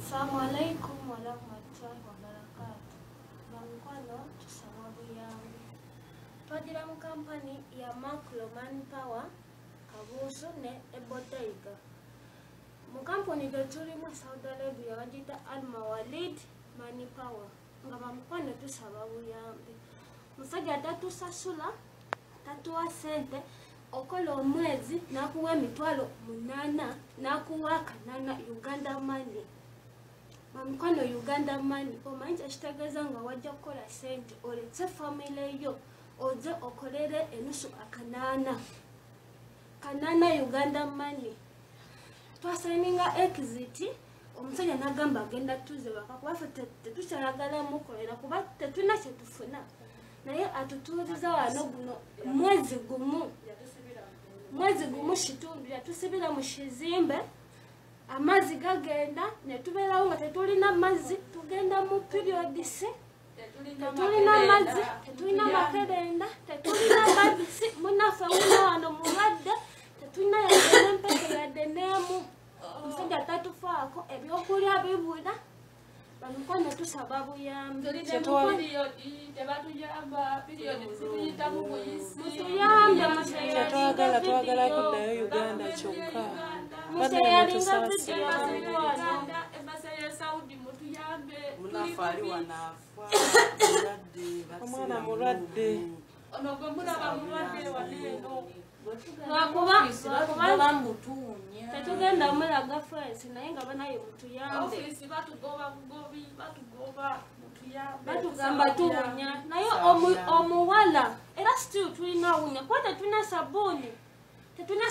Assalamualaikum warahmatullahi wabarakatuh. Bangkwano tusaba buyambi. Twagira mu kampani ya Macro Manpower Kabusu ne Ebotaiga. Mu kampani tulimu Saudi Arabia wajita Al-Mawalid Manpower. Nga bangkwano tusaba buyambi. Musajja tatusasula tatuwa sente okola omwezi nakuwa emitwalo 8 nakuwa kanana Uganda money. Bamkwano Uganda money omanyi ekitegeeza nga wajja kukola sente oletse family yo oze okolere enusu akanana Uganda money. Twasayininga exit omusajja nagamba agenda tuze bakakuba tetukyayagala mukolera kuba tetuna kyetufuna naye atutuuliza wano guno mwezi gumu shitundu yatusibira mu kizimbe amazi gagenda ne tubeerawo nga tetulina mazzi tugenda mu periodisi tetulina mazzi tetulina makerenda tetulina mazzi munaffe wuna wano mulwadde tetulina yadde empeke yadde neemu omusajja tatufaako ebyokulya bibula bamikono tusaba buyambi twagala kuddayo Uganda kyokka omwana mulwadde tetugenda mulaga fensi naye nga banaye mutuyambe batugamba tuwunya naye omuwala era still tulina wunya kuba tetulina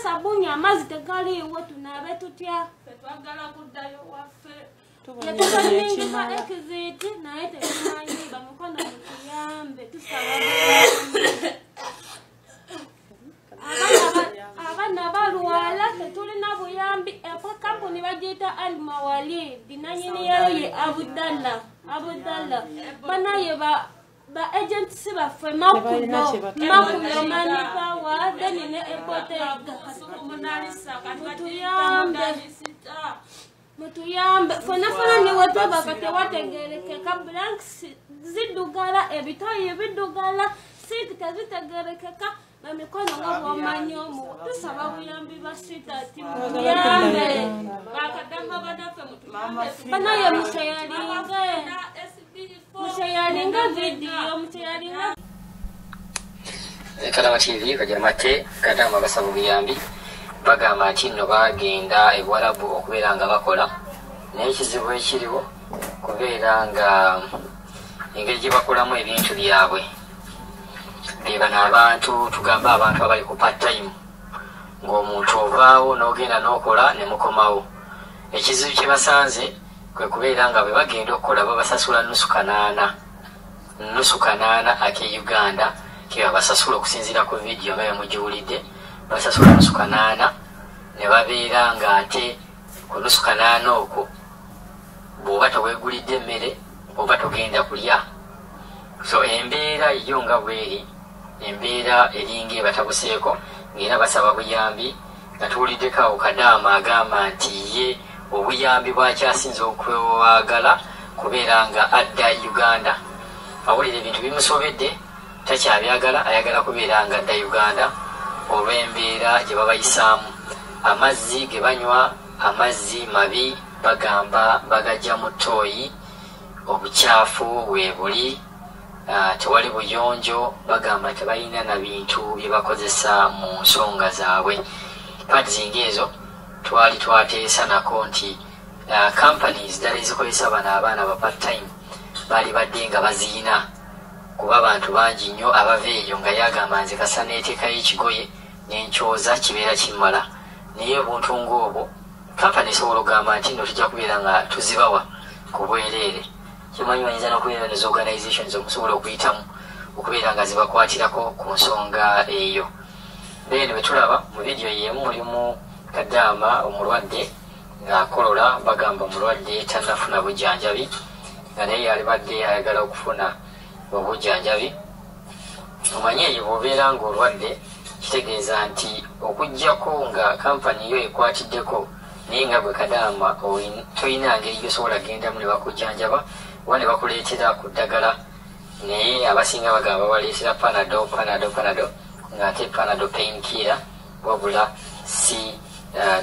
sabuuni amazzi tegaliiwo tunaabe tutya tetwagala kuddayo waffe yatubaningisa exit naye tetumanyi bamikono mutuyambe tusaba abana balwala tetulina buyambi ekwa kampuni bagiyita Al-Mawalid nanyini yayo ye Abdallah banaye ba agents baffe Makulo Manpower then ne Ebotaiga mutuyambe fona niwe twebaka tewategerekeka blanks zidugala ebitoyi bidugala siti tezitegerekeka bamikono nga bwomanyi omu tusaba buyambi basitati muyambe bakadamba badaffe mutuyambe banaye mushayalinga video mushayalinga Kalama TV kajja mate kadamba basaba buyambi bagamba nti no bagenda eBwarabu okubeera nga bakola naye ekizibu ekiriwo kubeera nga engeri gye bakolamu ebintu byabwe beba n'abantu tugamba abantu abali ku part time ng'omuntu ovaawo n'ogenda n'okola ne mukomawo ekizibu kye basanze kwe kubeera nga bwe bagenda okukola babasasula nusu kanaana ake Uganda ke babasasula okusinziira ku vidiyo nga mugiwulidde basasula nusu kanaana ne babeera nga ate ku nusu kanaana okwo bw'oba teweegulidde emmere oba togenda kulya so embeera yo nga bweri embeera eringa ebatabuseeko ng'era basaba buyambi nga tuwuliddeko awo Kadaama agamba nti ye obuyambi bwakyasinza okwewagala kubeera nga adda Uganda awulira ebintu bimusobedde takyabyagala ayagala kubeera nga adda Uganda olw'embeera gye babayisaamu amazzi ge banywa amazzi mabi bagamba bagajja mu ttooyi obukyafu weebuli tewali buyonjo bagamba tebalina na bintu bye bakozesa mu nsonga zaabwe pads ezo twali twateesa nako nti companies ddala ezikozesa bano abaana ba part time baali badde nga baziina kuba abantu bangi nnyo abava eyo nga yagamba nze kasa neeteekayo ekigoye n'enkyoza kibeera kimala naye obuntu ng'obwo kampani esobola okugamba nti nno tujja kubeera nga tuzibawa ku bwereere kimanyi bayinza n'okubeera nezo organizations omusobola okuyitamu okubeera nga zibakwatirako ku nsonga eyo then bwe tulaba mu vidiyo y'emu mulimu Kadaama omulwadde ng'akolola bagamba omulwadde tannafuna bujjanjabi nga naye yalibadde ayagala okufuna obujjanjabi omanyi eyo bw'obeera ng'olwadde kitegeeza nti okuggyako nga kampani yo ekwatiddeko naye nga bwe Kadaama tolina ngeri gyosobola gendamu ne bakujjanjaba oba ne bakuleetera ku ddagala naye abasinga bagamba baleetera panado ng'ate panado pain killer wabula si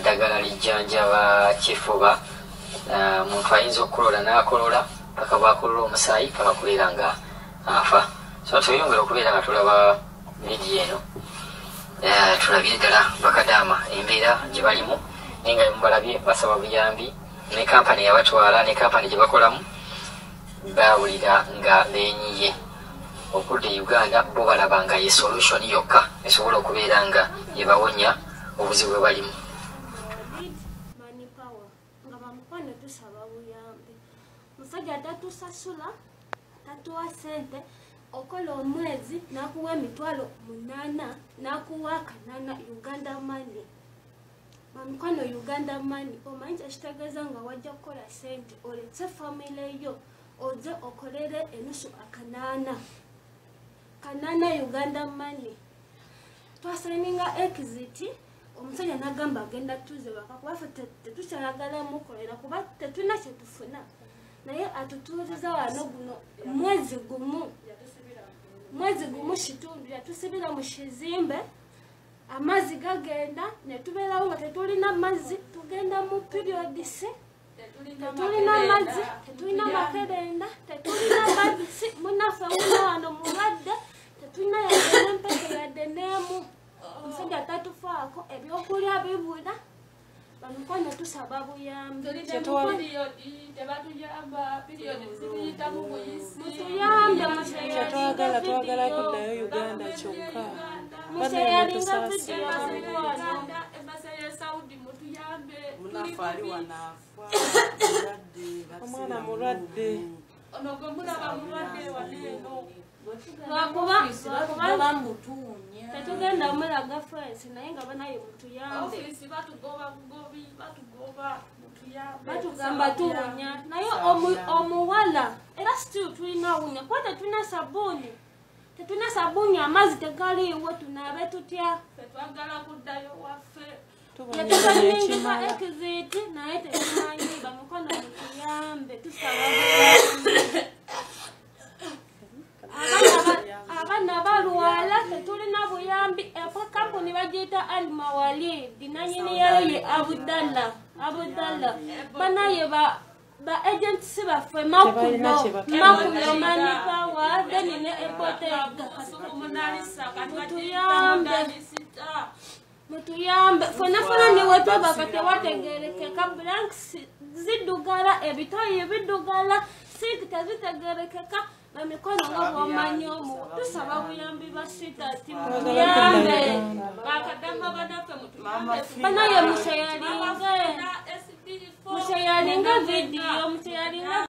ddagala lijjanjaba kifuba. Muntu ayinza okukolola n'akolola paka bwakolola omusaayi pakakubeera nga afa. So tuyongera okubeera nga tulaba vidiyo eno tulabye ddala bakadaama embeera gye balimu naye nga mubalabye basaba buyambi ne kampani yabatwala ne kampani gye bakolamu bawulira nga benyiye okudda e Uganda bo balaba nga ye solution yokka esobola okubeera nga yebawonya obuzibu bwe balimu. Musajja tatusasula tatuwa sente okola omwezi nakuwa emitwalo 8 nakuwa kanana Uganda money. Bamukwano Uganda money omanyi ekitegeeza nga wajja kukola sente oletse family yo oze okolere enusu akanana Uganda money. Twasaninga exit omusajja nagamba agenda tuze bakakuba tetukyayagala mukolera kuba tetulina kyetufuna naye atutuuliza wano guno mwezi gumu kitundu yatusibira mu kizimbe amazzi gagenda ne tubeerawo nga tetulina mazzi tugenda mu periodisi tetulina mazzi tetulina makerenda tetulina mazzi munaffe muna wano mulwadde tetulina yadde n'empeke yadde n'emu omusajja tatufaako ebyokulya bibula bamukwano tusaba buyambi twagala kuddayo Uganda kyokka omwana mulwadde tetugenda mulaga fensi naye nga banaye mutuyambe batugamba tuwunya naye omuwala era still tulina wunya kuba tetulina sabuuni amazzi tegaliiwo tunaabe tutya twagala kuddayo waffe yatubaningika exit naye tetumanyi bamukono mutuyambe tusaba abana balwala tetulina buyambi epo kampuni bagiyita Al-Mawalid nanyini yayo ye Abudallah banaye ba agents baffe makuno manipawa denine epotega mutuyambe fona niwe twabaka tewategerekeka blanks zidugala ebitoyi bidugala siti tezitegerekeka bamikono nga bwomanyi omu tusaba buyambi basitati mutuyambe bakadama banaffe mutuyambe banaye musheyalinga vidiyo musheyalinga